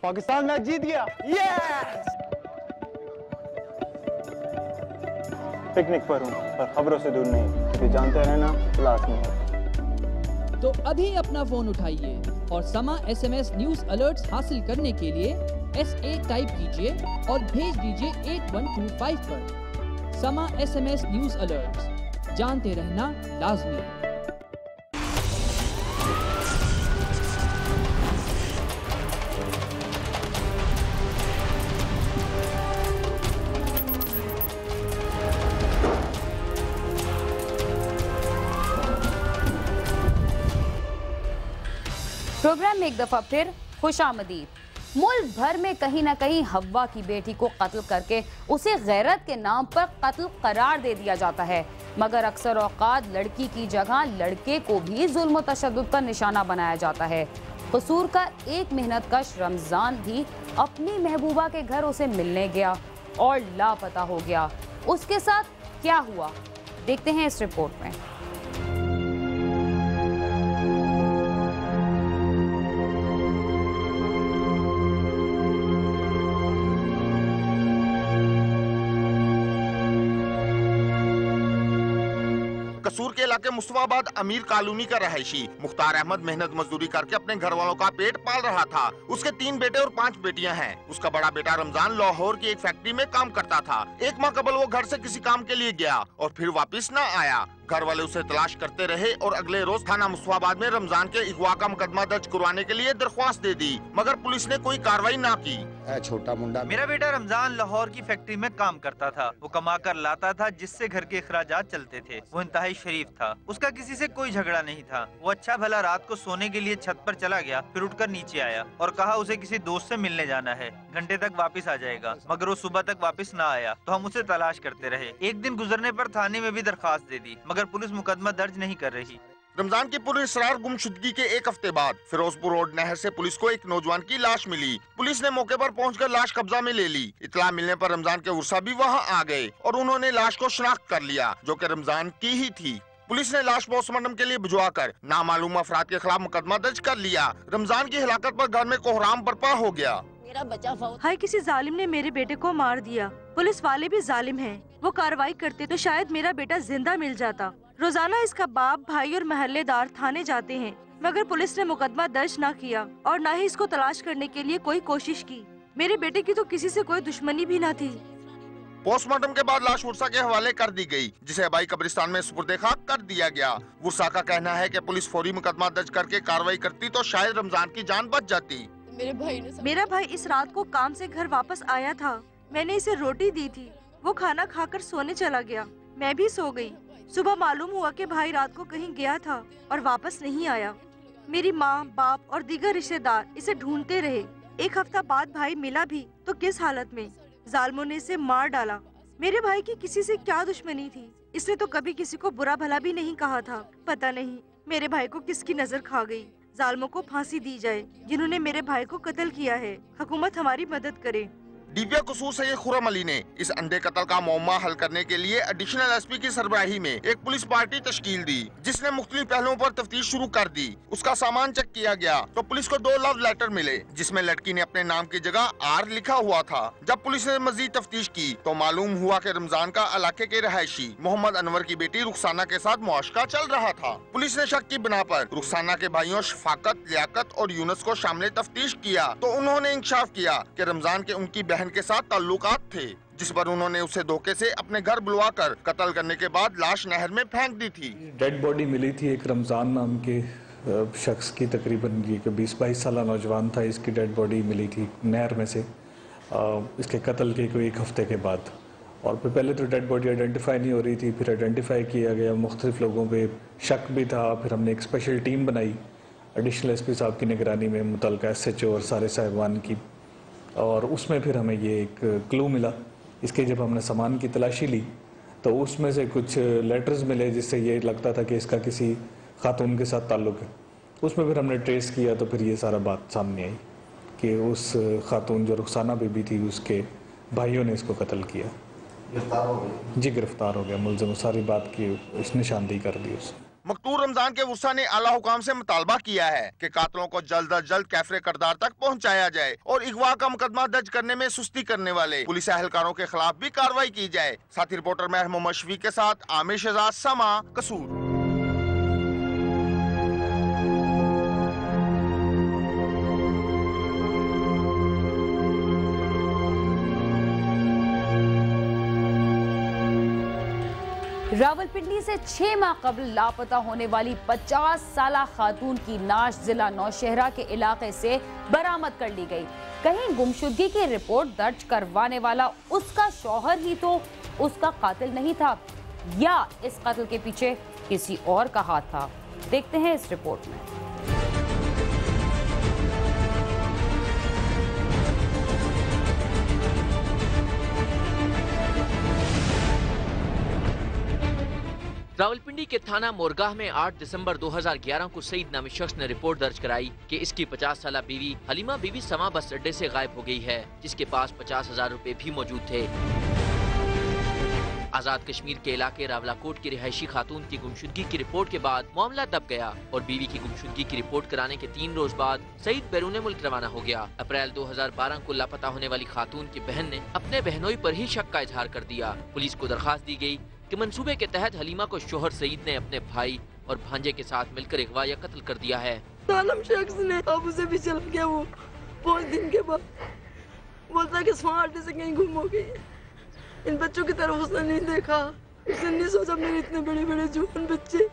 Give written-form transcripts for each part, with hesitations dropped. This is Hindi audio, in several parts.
पाकिस्तान मैच जीत गया। यस! पिकनिक पर हूँ, पर खबरों से दूर नहीं, क्योंकि जानते रहना लाजमी है। तो अभी अपना फोन उठाइए और समा SMS न्यूज अलर्ट्स हासिल करने के लिए SA टाइप कीजिए और भेज दीजिए 8125 पर। समा SMS न्यूज अलर्ट्स, जानते रहना लाजमी है। प्रोग्राम में एक दफा फिर खुशामदीद। मुल्क भर में कहीं ना कहीं हव्वा की बेटी को कत्ल करके उसे गैरत के नाम पर कत्ल करार दे दिया जाता है, मगर अक्सर औकात लड़की की जगह लड़के को भी जुल्म व तशद्दुद का निशाना बनाया जाता है। कसूर का एक मेहनतकश रमजान भी अपनी महबूबा के घर उसे मिलने गया और लापता हो गया। उसके साथ क्या हुआ, देखते हैं इस रिपोर्ट में। कसूर के इलाके मुस्तफाबाद अमीर कॉलोनी का रहायशी मुख्तार अहमद मेहनत मजदूरी करके अपने घर वालों का पेट पाल रहा था। उसके 3 बेटे और 5 बेटियां हैं। उसका बड़ा बेटा रमजान लाहौर की एक फैक्ट्री में काम करता था। 1 माह कबल वो घर से किसी काम के लिए गया और फिर वापस न आया। घर वाले उसे तलाश करते रहे और अगले रोज थाना मुस्तफाबाद में रमजान के अगवा का मुकदमा दर्ज करवाने के लिए दरख्वास्त दे दी, मगर पुलिस ने कोई कार्रवाई न की। छोटा मुंडा मेरा बेटा रमजान लाहौर की फैक्ट्री में काम करता था। वो कमा कर लाता था, जिससे घर के अखराजात चलते थे। वो इंतहाई शरीफ था, उसका किसी से कोई झगड़ा नहीं था। वो अच्छा भला रात को सोने के लिए छत पर चला गया, फिर उठकर नीचे आया और कहा उसे किसी दोस्त से मिलने जाना है, घंटे तक वापस आ जाएगा। मगर वो सुबह तक वापस न आया तो हम उसे तलाश करते रहे। एक दिन गुजरने पर थाने में भी दरख्वास्त दे दी, मगर पुलिस मुकदमा दर्ज नहीं कर रही। रमजान की पुरअसरार गुमशुदगी के 1 हफ्ते बाद फिरोजपुर रोड नहर से पुलिस को एक नौजवान की लाश मिली। पुलिस ने मौके पर पहुंचकर लाश कब्जा में ले ली। इतला मिलने पर रमजान के उर्सा भी वहां आ गए और उन्होंने लाश को शनाख्त कर लिया, जो कि रमजान की ही थी। पुलिस ने लाश पोस्टमार्टम के लिए भिजवाकर नामालूम अफराद के खिलाफ मुकदमा दर्ज कर लिया। रमजान की हिलाकत पर घर में कोहराम बरपा हो गया। मेरा बच्चा हाय, किसी जालिम ने मेरे बेटे को मार दिया। पुलिस वाले भी जालिम हैं। वो कार्रवाई करते तो शायद मेरा बेटा जिंदा मिल जाता। रोजाना इसका बाप, भाई और महल्लेदार थाने जाते हैं, मगर पुलिस ने मुकदमा दर्ज न किया और न ही इसको तलाश करने के लिए कोई कोशिश की। मेरे बेटे की तो किसी से कोई दुश्मनी भी न थी। पोस्टमार्टम के बाद लाश वुर्सा के हवाले कर दी गई, जिसे हवाई कब्रिस्तान में सुपुर्द खाक कर दिया गया। वुर्सा का कहना है कि पुलिस फौरी मुकदमा दर्ज करके कार्रवाई करती तो शायद रमजान की जान बच जाती। मेरा भाई इस रात को काम से घर वापस आया था। मैंने इसे रोटी दी थी, वो खाना खाकर सोने चला गया। मैं भी सो गई। सुबह मालूम हुआ कि भाई रात को कहीं गया था और वापस नहीं आया। मेरी माँ, बाप और दीगर रिश्तेदार इसे ढूंढते रहे। 1 हफ्ता बाद भाई मिला भी तो किस हालत में। जालिमों ने इसे मार डाला। मेरे भाई की किसी से क्या दुश्मनी थी, इसने तो कभी किसी को बुरा भला भी नहीं कहा था। पता नहीं मेरे भाई को किसकी नजर खा गई। जालिमों को फांसी दी जाए जिन्होंने मेरे भाई को कत्ल किया है। हुकूमत हमारी मदद करे। डीपीओ कसूर सैयद खुर्रम अली ने इस अंधे कत्ल का मौमा हल करने के लिए एडिशनल एसपी की सरबराही में एक पुलिस पार्टी तश्कील दी, जिसने मुख्तलिफ पहलुओं पर तफ्तीश शुरू कर दी। उसका सामान चेक किया गया तो पुलिस को 2 लव लेटर मिले, जिसमें लड़की ने अपने नाम की जगह आर लिखा हुआ था। जब पुलिस ने मजीद तफ्तीश की तो मालूम हुआ कि रमजान का इलाके के रहायशी मोहम्मद अनवर की बेटी रुखसाना के साथ मुआशका चल रहा था। पुलिस ने शक की बिना पर रुखसाना के भाइयों शफाकत, लियाकत और यूनुस को शामिल तफ्तीश किया तो उन्होंने इंकशाफ किया कि रमजान के उनकी बहन के साथ ताल्लुकात थे, जिस पर उन्होंने उसे धोखे से अपने घर बुलवाकर कत्ल करने के बाद लाश नहर में फेंक दी थी। डेड बॉडी मिली थी एक रमजान नाम के शख्स की, तकरीबन ये 20-22 साल नौजवान था। इसकी डेड बॉडी मिली थी नहर में से इसके कत्ल के कोई 1 हफ्ते के बाद। और पहले तो डेड बॉडी आइडेंटिफाई नहीं हो रही थी, फिर आइडेंटिफाई किया गया। मुख्तलिफ लोगों पे शक भी था। फिर हमने एक स्पेशल टीम बनाई एडिशनल एसपी साहब की निगरानी में, मुतल्लिका SHO और सारे साहिबान की, और उसमें फिर हमें ये एक क्लू मिला। इसके जब हमने सामान की तलाशी ली तो उसमें से कुछ लेटर्स मिले जिससे ये लगता था कि इसका किसी खातून के साथ ताल्लुक़ है। उसमें फिर हमने ट्रेस किया तो फिर ये सारा बात सामने आई कि उस खातून जो रुखसाना बीबी थी उसके भाइयों ने इसको कत्ल किया। गिरफ्तार हो गए? जी गिरफ्तार हो गया मुलज़िम। सारी बात की, इस निशानदेही कर दी उसने। मकतूल रमजान के वुसा ने आला हुकाम से मुतालबा किया है कि कातलों को जल्द अज जल्द कैफरे करदार तक पहुँचाया जाए और अगवा का मुकदमा दर्ज करने में सुस्ती करने वाले पुलिस एहलकारों के खिलाफ भी कार्रवाई की जाए। साथी रिपोर्टर मोहम्मद शफीक के साथ आमिर शहजाद, समा, कसूर। रावलपिंडी से 6 माह कबल लापता होने वाली 50 साला खातून की नाश जिला नौशहरा के इलाके से बरामद कर ली गई। कहीं गुमशुदगी की रिपोर्ट दर्ज करवाने वाला उसका शौहर ही तो उसका कातिल नहीं था, या इस कत्ल के पीछे किसी और का हाथ था? देखते हैं इस रिपोर्ट में। रावलपिंडी के थाना मोरगाह में 8 दिसंबर 2011 को सईद नामी शख्स ने रिपोर्ट दर्ज कराई कि इसकी 50 साला बीवी हलीमा बीवी समा बस अड्डे से गायब हो गई है, जिसके पास 50,000 रुपए भी मौजूद थे। आजाद कश्मीर के इलाके रावलाकोट की रिहायशी खातून की गुमशुदगी की रिपोर्ट के बाद मामला दब गया और बीवी की गुमशुदगी की रिपोर्ट कराने के 3 रोज बाद सईद बैरून मुल्क रवाना हो गया। अप्रैल 2012 को लापता होने वाली खातून की बहन ने अपने बहनोई पर ही शक का इजहार कर दिया। पुलिस को दरखास्त दी गई कि मंसूबे के तहत हलीमा को शोहर सईद ने अपने भाई और भांजे के साथ मिलकर अगवा या कत्ल कर दिया है। सालम शख्स ने अब उसे भी चल गया। वो 5 दिन के बाद बोलता कि स्मार्ट से कहीं गुम हो गई है। इन बच्चों की तरफ उसने नहीं देखा, उसने नहीं सोचा मेरे इतने बड़े बड़े जवान बच्चे।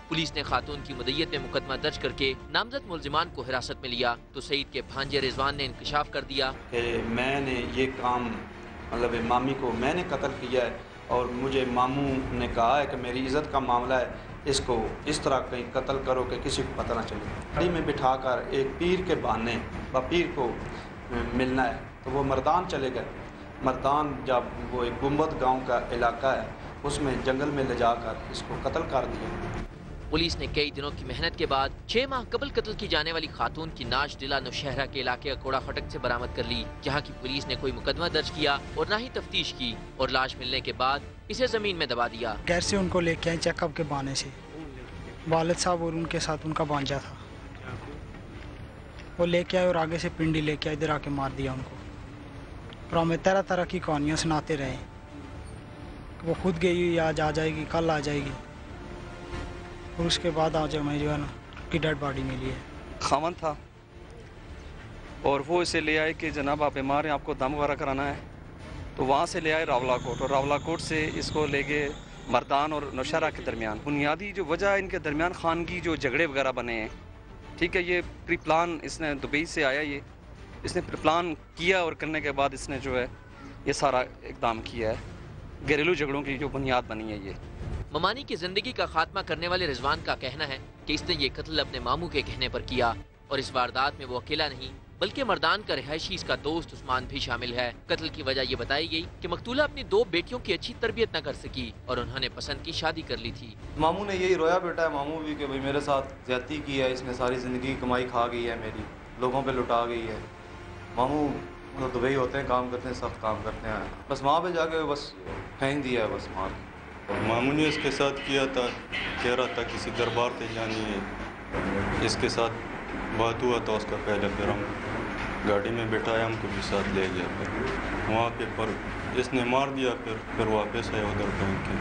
पुलिस ने खातून की मुद्दत में मुकदमा दर्ज करके नामजद मुलजिमान को हिरासत में लिया तो सईद के भांजे रिजवान ने इंकशाफ कर दिया कि मैंने ये काम मतलब मामी को मैंने कत्ल किया है और मुझे मामू ने कहा है कि मेरी इज़्ज़त का मामला है, इसको इस तरह कहीं कत्ल करो कि किसी को पता ना चले। गाड़ी में बिठाकर एक पीर के बहाने पीर को मिलना है तो वो मर्दान चले गए। मर्दान जब वो एक गुम्बद गांव का इलाका है उसमें जंगल में ले जाकर इसको कत्ल कर दिया। पुलिस ने कई दिनों की मेहनत के बाद 6 माह कबल कत्ल की जाने वाली खातून की नाश जिला नौशहरा के इलाके अकोड़ा फटक से बरामद कर ली, जहां की पुलिस ने कोई मुकदमा दर्ज किया और न ही तफ्तीश की और लाश मिलने के बाद इसे जमीन में दबा दिया। घर से उनको लेके आए चेकअप के बहाने से। वालिद साहब और उनके साथ उनका भांजा था, वो लेके आए और आगे से पिंडी लेके आए, इधर आके मार दिया उनको। और हमें तरह तरह की कहानियाँ सुनाते रहे, वो खुद गई, आज आ जाएगी, कल आ जाएगी, और उसके बाद आज हमें जो है ना की डेड बॉडी मिली है। खामन था और वो इसे ले आए कि जनाब आप बीमार हैं, आपको दम वगैरह कराना है, तो वहाँ से ले आए रावलाकोट और रावलाकोट से इसको ले गए मर्दान और नौशहरा के दरमियान। बुनियादी जो वजह इनके दरमियान खानगी जो झगड़े वगैरह बने हैं, ठीक है, ये प्री प्लान इसने दुबई से आया, ये इसने प्री प्लान किया और करने के बाद इसने जो है ये सारा इकदाम किया है। घरेलू झगड़ों की जो बुनियाद बनी है ये। ममानी की जिंदगी का खात्मा करने वाले रिजवान का कहना है कि इसने ये कत्ल अपने मामू के कहने पर किया और इस वारदात में वो अकेला नहीं बल्कि मर्दान का रिहायशी इसका दोस्त उस्मान भी शामिल है। कत्ल की वजह ये बताई गई कि मकतूला अपनी 2 बेटियों की अच्छी तरबियत न कर सकी और उन्होंने पसंद की शादी कर ली थी। मामू ने यही रोया बेटा है मामू भी कि भाई मेरे साथ ज्यादती की है, इसने सारी ज़िंदगी कमाई खा गई है, मेरी लोगों पे लुटा गई है। मामू तो दुबई होते हैं, काम करते हैं, सख्त काम करते हैं, बस वहाँ पे जाके बस फेंक दिया है बस मार। मामू ने इसके साथ किया था, कह रहा था किसी दरबार पे जानी है, इसके साथ बात हुआ था उसका पहले, फिर हम गाड़ी में बैठाया, हमको भी साथ ले गया, फिर वहाँ पे पर इसने मार दिया, फिर वापस आया उधर पहुँच के।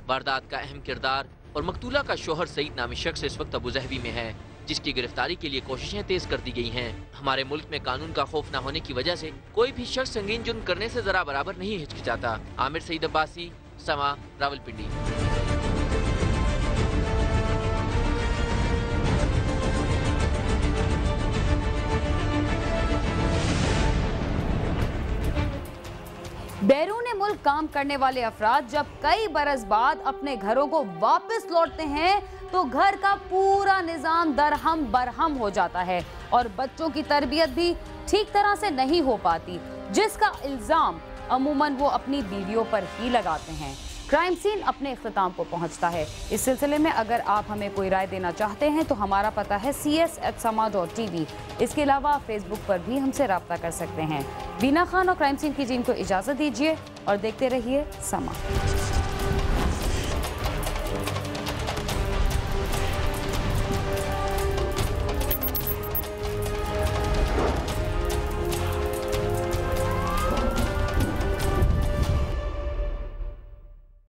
वारदात का अहम किरदार और मकतूला का शोहर सईद नामी शख्स इस वक्त अबूजहबी में है, जिसकी गिरफ्तारी के लिए कोशिशें तेज कर दी गई हैं। हमारे मुल्क में कानून का खौफ न होने की वजह से कोई भी शख्स संगीन जुर्म करने से जरा बराबर नहीं हिचकिचाता। आमिर सईद अब्बासी, समा, रावलपिंडी। बैरून मुल्क काम करने वाले अफराद जब कई बरस बाद अपने घरों को वापस लौटते हैं तो घर का पूरा निजाम दरहम बरहम हो जाता है और बच्चों की तरबियत भी ठीक तरह से नहीं हो पाती, जिसका इल्जाम अमूमन वो अपनी बीवियों पर ही लगाते हैं। क्राइम सीन अपने इख्तिताम को पहुंचता है। इस सिलसिले में अगर आप हमें कोई राय देना चाहते हैं तो हमारा पता है cs@sama.tv। इसके अलावा आप फेसबुक पर भी हमसे रब्ता कर सकते हैं। बीना खान और क्राइम सीन की टीम को इजाज़त दीजिए और देखते रहिए समा।